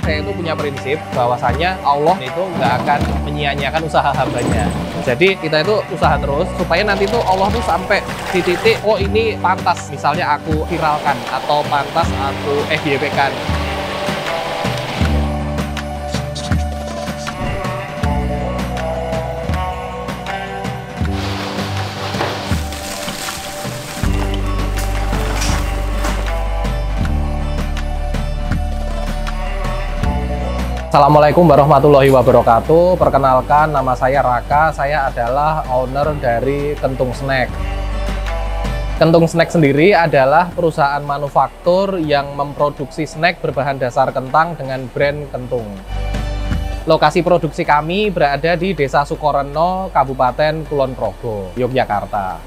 saya itu punya prinsip bahwasanya Allah itu nggak akan menyia-nyiakan usaha hambanya. Jadi kita itu usaha terus supaya nanti tuh Allah tuh sampai di titik, oh ini pantas misalnya aku viralkan atau pantas aku FYP-kan. Assalamualaikum warahmatullahi wabarakatuh. Perkenalkan, nama saya Raka. Saya adalah owner dari Kentung Snack. Kentung Snack sendiri adalah perusahaan manufaktur yang memproduksi snack berbahan dasar kentang dengan brand Kentung. Lokasi produksi kami berada di Desa Sukoreno, Kabupaten Kulon Progo, Yogyakarta.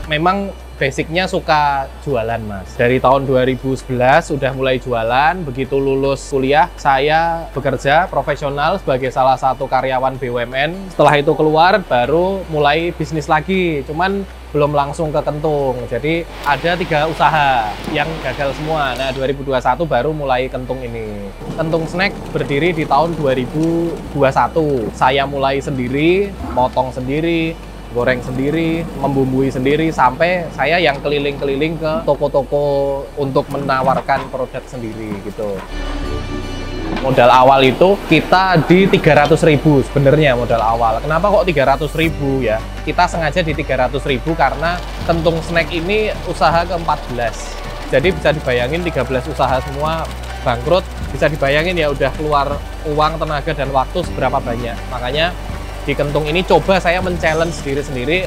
Memang basicnya suka jualan, Mas. Dari tahun 2011 sudah mulai jualan. Begitu lulus kuliah, saya bekerja profesional sebagai salah satu karyawan BUMN. Setelah itu keluar, baru mulai bisnis lagi. Cuman belum langsung ke Kentung. Jadi ada 3 usaha yang gagal semua. Nah, 2021 baru mulai Kentung ini. Kentung Snack berdiri di tahun 2021. Saya mulai sendiri, potong sendiri, goreng sendiri, membumbui sendiri, sampai saya yang keliling-keliling ke toko-toko untuk menawarkan produk sendiri gitu. Modal awal itu kita di 300.000 sebenarnya modal awal. Kenapa kok 300.000 ya? Kita sengaja di 300.000 karena Kentung Snack ini usaha ke-14. Jadi bisa dibayangin 13 usaha semua bangkrut, bisa dibayangin ya udah keluar uang, tenaga, dan waktu seberapa banyak. Makanya di Kentung ini coba saya men-challenge diri sendiri,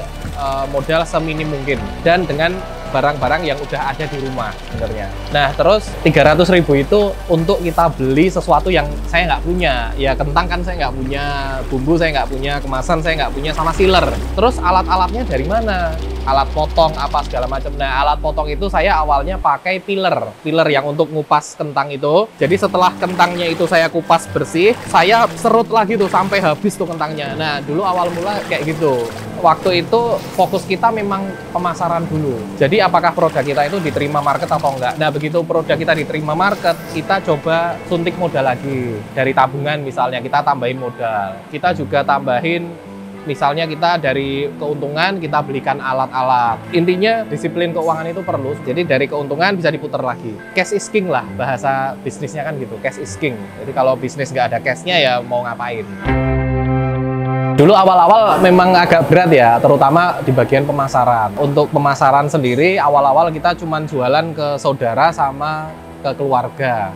modal seminim mungkin dan dengan barang-barang yang udah ada di rumah sebenarnya. Nah, terus 300.000 itu untuk kita beli sesuatu yang saya nggak punya. Ya, kentang kan saya nggak punya, bumbu saya nggak punya, kemasan saya nggak punya, sama sealer. Terus alat-alatnya dari mana? Alat potong apa segala macam. Nah, alat potong itu saya awalnya pakai peeler yang untuk ngupas kentang itu. Jadi setelah kentangnya itu saya kupas bersih, saya serut lagi tuh sampai habis tuh kentangnya. Nah, dulu awal mula kayak gitu. Waktu itu fokus kita memang pemasaran dulu. Jadi apakah produk kita itu diterima market atau enggak. Nah, begitu produk kita diterima market, kita coba suntik modal lagi. Dari tabungan misalnya, kita tambahin modal. Kita juga tambahin, misalnya kita dari keuntungan, kita belikan alat-alat. Intinya disiplin keuangan itu perlu. Jadi dari keuntungan bisa diputar lagi. Cash is king lah, bahasa bisnisnya kan gitu, cash is king. Jadi kalau bisnis nggak ada cashnya ya mau ngapain. Dulu awal-awal memang agak berat ya, terutama di bagian pemasaran. Untuk pemasaran sendiri, awal-awal kita cuma jualan ke saudara sama ke keluarga.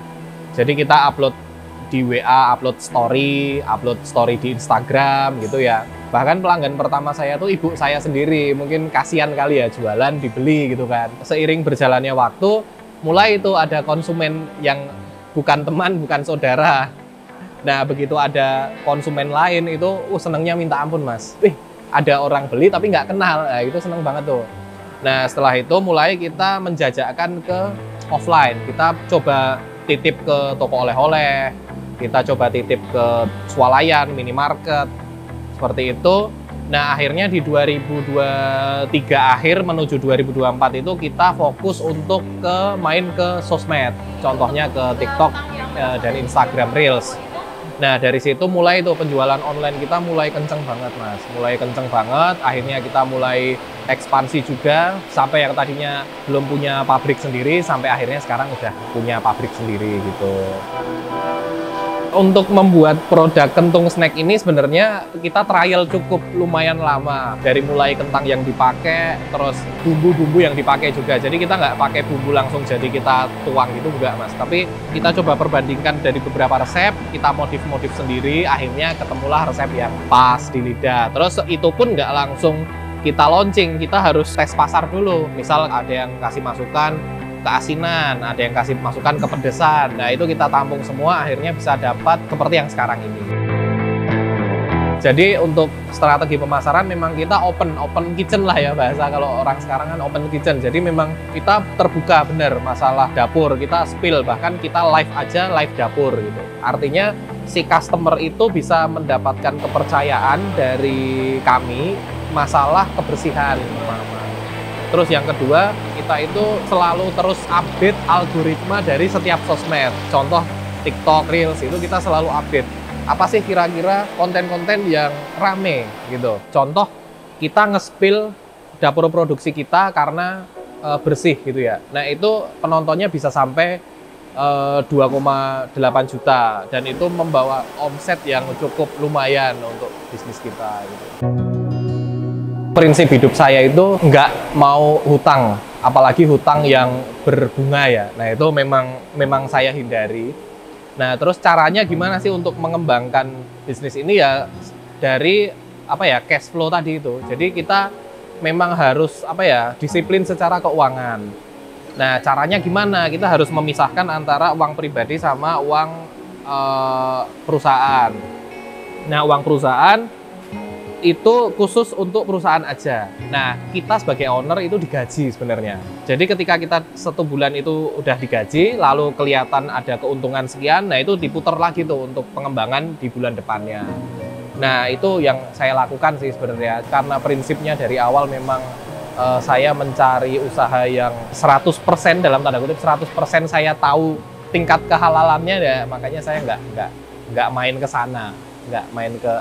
Jadi kita upload di WA, upload story di Instagram gitu ya. Bahkan pelanggan pertama saya tuh ibu saya sendiri, mungkin kasihan kali ya jualan dibeli gitu kan. Seiring berjalannya waktu, mulai itu ada konsumen yang bukan teman, bukan saudara. Nah, begitu ada konsumen lain itu senengnya minta ampun, Mas. Ada orang beli tapi nggak kenal, nah, itu seneng banget tuh. Nah, setelah itu mulai kita menjajakkan ke offline. Kita coba titip ke toko oleh-oleh, kita coba titip ke swalayan, minimarket, seperti itu. Nah, akhirnya di 2023 akhir menuju 2024 itu kita fokus untuk main ke sosmed. Contohnya ke TikTok dan Instagram Reels. Nah, dari situ mulai tuh penjualan online kita mulai kenceng banget, Mas. Mulai kenceng banget, akhirnya kita mulai ekspansi juga, sampai yang tadinya belum punya pabrik sendiri, sampai akhirnya sekarang udah punya pabrik sendiri gitu. Untuk membuat produk Kentung Snack ini sebenarnya kita trial cukup lumayan lama. Dari mulai kentang yang dipakai, terus bumbu-bumbu yang dipakai juga. Jadi kita nggak pakai bumbu langsung jadi kita tuang gitu, enggak, Mas. Tapi kita coba perbandingkan dari beberapa resep, kita modif-modif sendiri, akhirnya ketemulah resep yang pas di lidah. Terus itu pun nggak langsung kita launching, kita harus tes pasar dulu. Misal ada yang kasih masukan keasinan, ada yang kasih masukan kepedesan. Nah, itu kita tampung semua, akhirnya bisa dapat seperti yang sekarang ini. Jadi untuk strategi pemasaran memang kita open kitchen lah ya, bahasa kalau orang sekarang kan open kitchen. Jadi memang kita terbuka bener masalah dapur, kita spill, bahkan kita live aja, live dapur gitu. Artinya si customer itu bisa mendapatkan kepercayaan dari kami masalah kebersihan. Terus yang kedua, kita itu selalu terus update algoritma dari setiap sosmed. Contoh TikTok, Reels, itu kita selalu update. Apa sih kira-kira konten-konten yang rame gitu. Contoh, kita nge-spill dapur produksi kita karena bersih gitu ya. Nah itu penontonnya bisa sampai 2,8 juta dan itu membawa omset yang cukup lumayan untuk bisnis kita gitu. Prinsip hidup saya itu nggak mau hutang, apalagi hutang yang berbunga ya. Nah itu memang saya hindari. Nah terus caranya gimana sih untuk mengembangkan bisnis ini ya dari cash flow tadi itu. Jadi kita memang harus disiplin secara keuangan. Nah, caranya gimana? Kita harus memisahkan antara uang pribadi sama uang perusahaan. Nah, uang perusahaan itu khusus untuk perusahaan aja. Nah, kita sebagai owner itu digaji sebenarnya. Jadi ketika kita 1 bulan itu udah digaji, lalu kelihatan ada keuntungan sekian, nah itu diputar lagi tuh untuk pengembangan di bulan depannya. Nah, itu yang saya lakukan sih sebenarnya. Karena prinsipnya dari awal memang saya mencari usaha yang 100% dalam tanda kutip 100% saya tahu tingkat kehalalannya ya, makanya saya nggak main ke sana, nggak main ke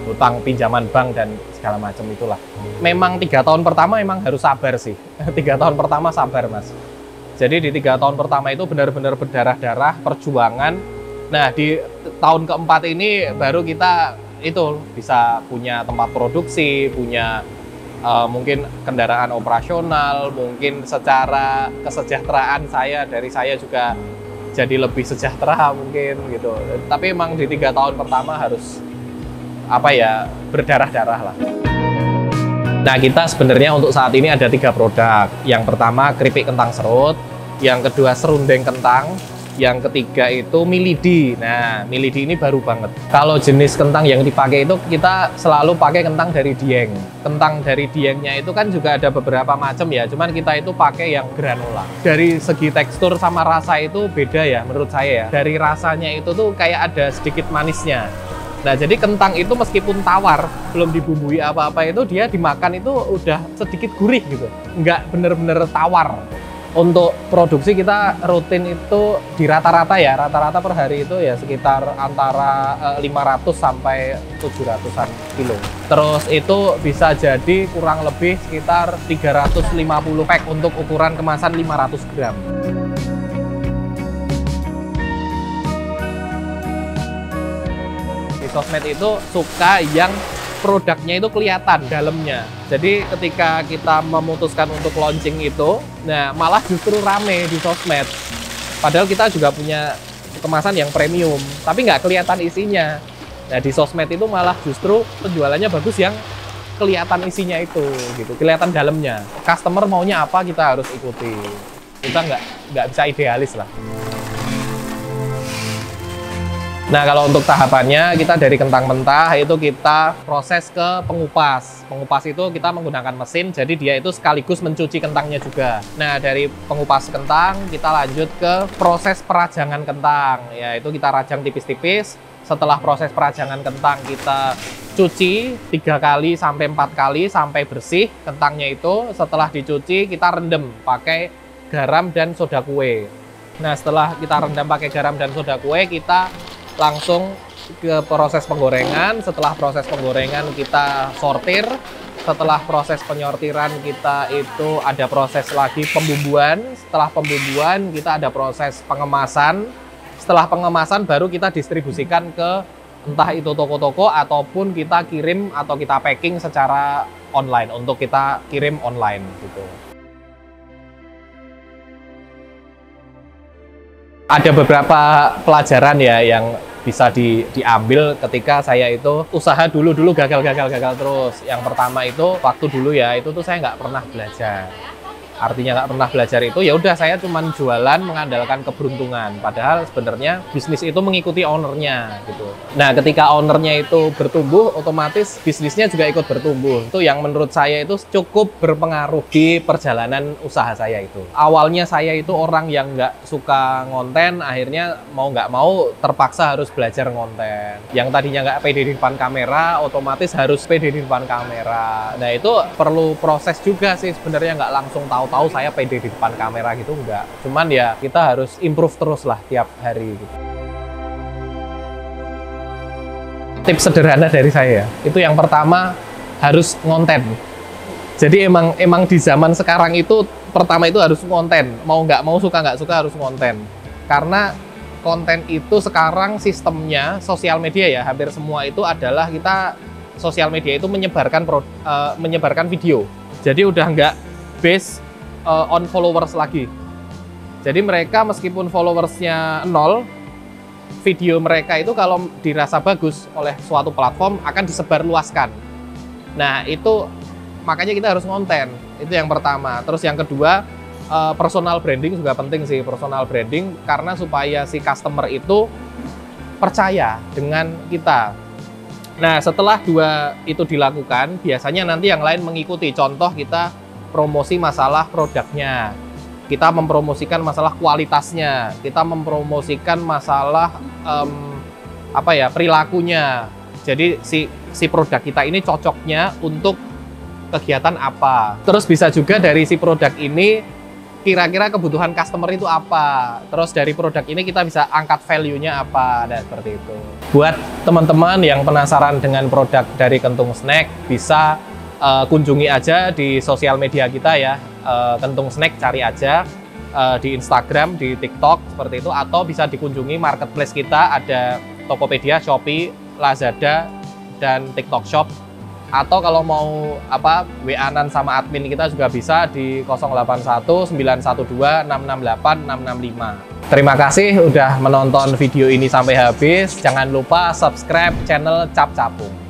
hutang pinjaman bank dan segala macam itulah. Memang 3 tahun pertama memang harus sabar sih. 3 tahun pertama sabar Mas. Jadi di 3 tahun pertama itu benar-benar berdarah-darah perjuangan. Nah di tahun keempat ini baru kita itu bisa punya tempat produksi, punya mungkin kendaraan operasional, mungkin secara kesejahteraan dari saya juga jadi lebih sejahtera mungkin gitu. Tapi emang di 3 tahun pertama harus berdarah-darah lah. Nah kita sebenarnya untuk saat ini ada 3 produk. Yang pertama keripik kentang serut, yang kedua serundeng kentang, yang ketiga itu milidi. Nah, milidi ini baru banget. Kalau jenis kentang yang dipakai itu kita selalu pakai kentang dari Dieng. Kentang dari Diengnya itu kan juga ada beberapa macam ya, cuman kita itu pakai yang granula. Dari segi tekstur sama rasa itu beda ya menurut saya ya. Dari rasanya itu tuh kayak ada sedikit manisnya. Nah, jadi kentang itu meskipun tawar, belum dibumbui apa-apa itu dia dimakan itu udah sedikit gurih gitu. Nggak bener-bener tawar. Untuk produksi kita rutin itu di rata-rata per hari itu ya sekitar antara 500 sampai 700-an kilo. Terus itu bisa jadi kurang lebih sekitar 350 pack untuk ukuran kemasan 500 gram. Di sosmed itu suka yang produknya itu kelihatan dalamnya. Jadi ketika kita memutuskan untuk launching itu, nah malah justru rame di sosmed. Padahal kita juga punya kemasan yang premium, tapi nggak kelihatan isinya. Nah di sosmed itu malah justru penjualannya bagus yang kelihatan isinya itu, gitu, kelihatan dalamnya. Customer maunya apa kita harus ikuti. Kita nggak bisa idealis lah. Nah kalau untuk tahapannya kita dari kentang mentah itu kita proses ke pengupas. Pengupas itu kita menggunakan mesin, jadi dia itu sekaligus mencuci kentangnya juga. Nah dari pengupas kentang kita lanjut ke proses perajangan kentang. Ya itu kita rajang tipis-tipis. Setelah proses perajangan kentang kita cuci 3 kali sampai 4 kali sampai bersih kentangnya itu. Setelah dicuci kita rendam pakai garam dan soda kue. Nah setelah kita rendam pakai garam dan soda kue kita langsung ke proses penggorengan. Setelah proses penggorengan kita sortir. Setelah proses penyortiran kita itu ada proses lagi pembumbuan. Setelah pembumbuan kita ada proses pengemasan. Setelah pengemasan baru kita distribusikan ke entah itu toko-toko ataupun kita kirim atau kita packing secara online untuk kita kirim online gitu. Ada beberapa pelajaran ya yang bisa diambil ketika saya itu usaha dulu gagal terus. Yang pertama itu waktu dulu ya itu tuh saya nggak pernah belajar. Artinya nggak pernah belajar itu ya udah saya cuman jualan mengandalkan keberuntungan. Padahal sebenarnya bisnis itu mengikuti ownernya gitu. Nah ketika ownernya itu bertumbuh, otomatis bisnisnya juga ikut bertumbuh. Itu yang menurut saya itu cukup berpengaruh di perjalanan usaha saya itu. Awalnya saya itu orang yang nggak suka ngonten, akhirnya mau nggak mau terpaksa harus belajar ngonten. Yang tadinya nggak pede di depan kamera, otomatis harus pede di depan kamera. Nah itu perlu proses juga sih sebenarnya, nggak langsung tahu saya pede di depan kamera gitu, enggak. Cuman ya kita harus improve terus lah tiap hari gitu. tips sederhana dari saya. Itu yang pertama, harus ngonten. Jadi emang di zaman sekarang itu pertama itu harus konten, mau nggak mau, suka nggak suka harus konten. Karena konten itu sekarang sistemnya sosial media ya, hampir semua itu adalah kita sosial media itu menyebarkan video. Jadi udah nggak based on followers lagi. Jadi mereka meskipun followersnya 0, video mereka itu kalau dirasa bagus oleh suatu platform akan disebarluaskan. Nah itu makanya kita harus konten, itu yang pertama. Terus yang kedua, personal branding juga penting sih, personal branding, karena supaya si customer itu percaya dengan kita. Nah, setelah 2 itu dilakukan, biasanya nanti yang lain mengikuti. Contoh, kita promosi masalah produknya, kita mempromosikan masalah kualitasnya, kita mempromosikan masalah perilakunya. Jadi si produk kita ini cocoknya untuk kegiatan apa. Terus bisa juga dari si produk ini kira-kira kebutuhan customer itu apa. Terus dari produk ini kita bisa angkat value-nya apa, dan seperti itu. Buat teman-teman yang penasaran dengan produk dari Kentung Snack, bisa kunjungi aja di sosial media kita ya. Kentung Snack, cari aja di Instagram, di TikTok, seperti itu. Atau bisa dikunjungi marketplace kita, ada Tokopedia, Shopee, Lazada, dan TikTok Shop. Atau kalau mau WA-an sama admin kita juga bisa di 081 912 668 665. Terima kasih udah menonton video ini sampai habis. Jangan lupa subscribe channel Cap Capung.